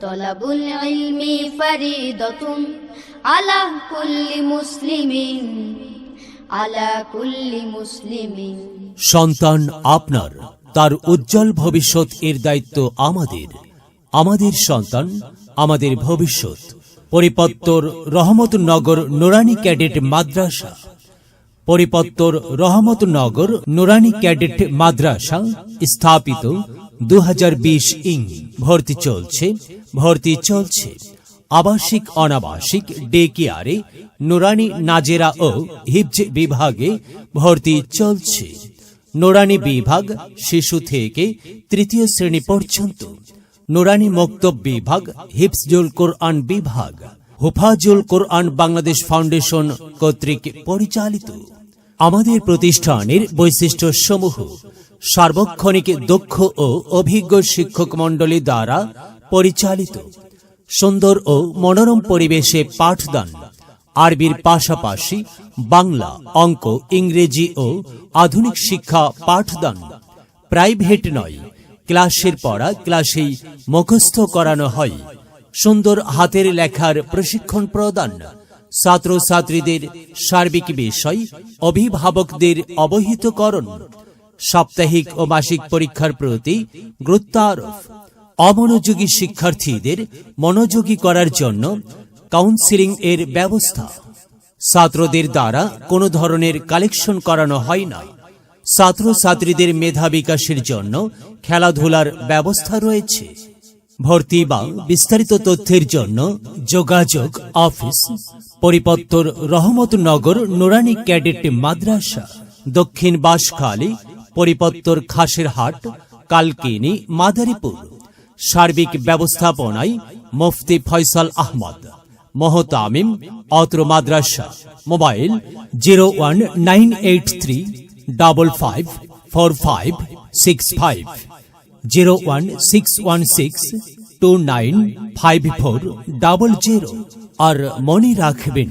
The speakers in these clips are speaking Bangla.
তলাবুল ইলমি ফরিদাতুন আলা কুল্লি মুসলিমিন, আলা কুল্লি মুসলিমিন। সন্তান আপনার, তার উজ্জ্বল ভবিষ্যৎ এর দায়িত্ব আমাদের। আমাদের সন্তান আমাদের ভবিষ্যৎ। পরিপত্তর রহমতনগর নুরানি ক্যাডেট মাদ্রাসা। পরিপত্তর রহমতনগর নুরানি ক্যাডেট মাদ্রাসা স্থাপিত 2020 ইং। ভর্তি চলছে আবাসিক অনাবাসিক ডে কেয়ারে, নুরানি নাজেরা ও হিফজ বিভাগে ভর্তি চলছে। নুরানি বিভাগ শিশু থেকে তৃতীয় শ্রেণী পর্যন্ত, নুরানি মক্তব বিভাগ, হিফজুল কোরআন বিভাগ হুফাজুল কোরআন বাংলাদেশ ফাউন্ডেশন কর্তৃক পরিচালিত। আমাদের প্রতিষ্ঠানের বৈশিষ্ট্য সমূহ: সার্বক্ষণিক দক্ষ ও অভিজ্ঞ শিক্ষক মণ্ডলী দ্বারা পরিচালিত, সুন্দর ও মনোরম পরিবেশে পাঠদান, আরবির পাশাপাশি বাংলা, অঙ্ক, ইংরেজি ও আধুনিক শিক্ষা পাঠদান। প্রাইভেট নয়, ক্লাসের পড়া ক্লাসেই মুখস্থ করানো হয়। সুন্দর হাতের লেখার প্রশিক্ষণ প্রদান, ছাত্রছাত্রীদের সার্বিক বিষয় অভিভাবকদের অবহিতকরণ, সাপ্তাহিক ও মাসিক পরীক্ষার প্রতি গুরুত্ব আরোপ, অমনোযোগী শিক্ষার্থীদের মনোযোগী করার জন্য কাউন্সেলিং এর ব্যবস্থা। ছাত্রদের দ্বারা কোনো ধরনের কালেকশন করানো হয় না। ছাত্রছাত্রীদের মেধা বিকাশের জন্য খেলাধুলার ব্যবস্থা রয়েছে। ভর্তি বা বিস্তারিত তথ্যের জন্য যোগাযোগ অফিস, পরিপত্তর রহমতনগর নুরানি ক্যাডেট মাদ্রাসা, দক্ষিণ বাঁশখালী, পরিপত্তর খাসেরহাট, কালকিনি, মাদারীপুর। সার্বিক ব্যবস্থাপনায় মুফতি ফয়সাল আহমদ, মোহতামিম, অত্র মাদ্রাসা। মোবাইল 01985554565, 01616295400। আর মনে রাখবেন,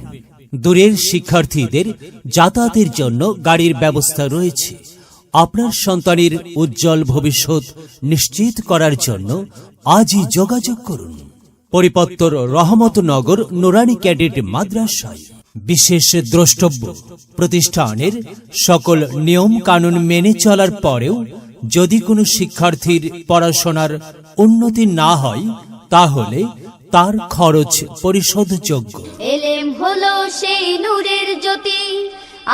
দূরের শিক্ষার্থীদের যাতায়াতের জন্য গাড়ির ব্যবস্থা রয়েছে। আপনার সন্তানের উজ্জ্বল ভবিষ্যৎ নিশ্চিত করার জন্য আজই যোগাযোগ করুন পরিপত্তর রহমতনগর নুরানি ক্যাডেট মাদ্রাসায়। বিশেষ দ্রষ্টব্য: প্রতিষ্ঠানের সকল নিয়ম কানুন মেনে চলার পরেও যদি কোনো শিক্ষার্থীর পড়াশোনার উন্নতি না হয়, তাহলে তার খরচ পরিশোধযোগ্য। এলেম হলো সেই নূরের জ্যোতি,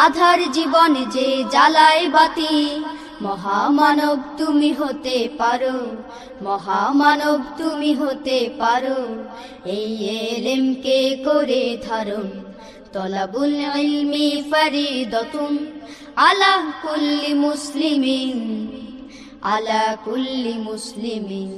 আধার জীবন যে জ্বালায় বাতি। মহামানব তুমি হতে পারো, মহামানব তুমি হতে পারো, এই এলেমকে করে ধারণ। তলাবুল ইলমি ফরিদাতুন আলা কুল্লি মুসলিমিন, আলা কুল্লি মুসলিমিন।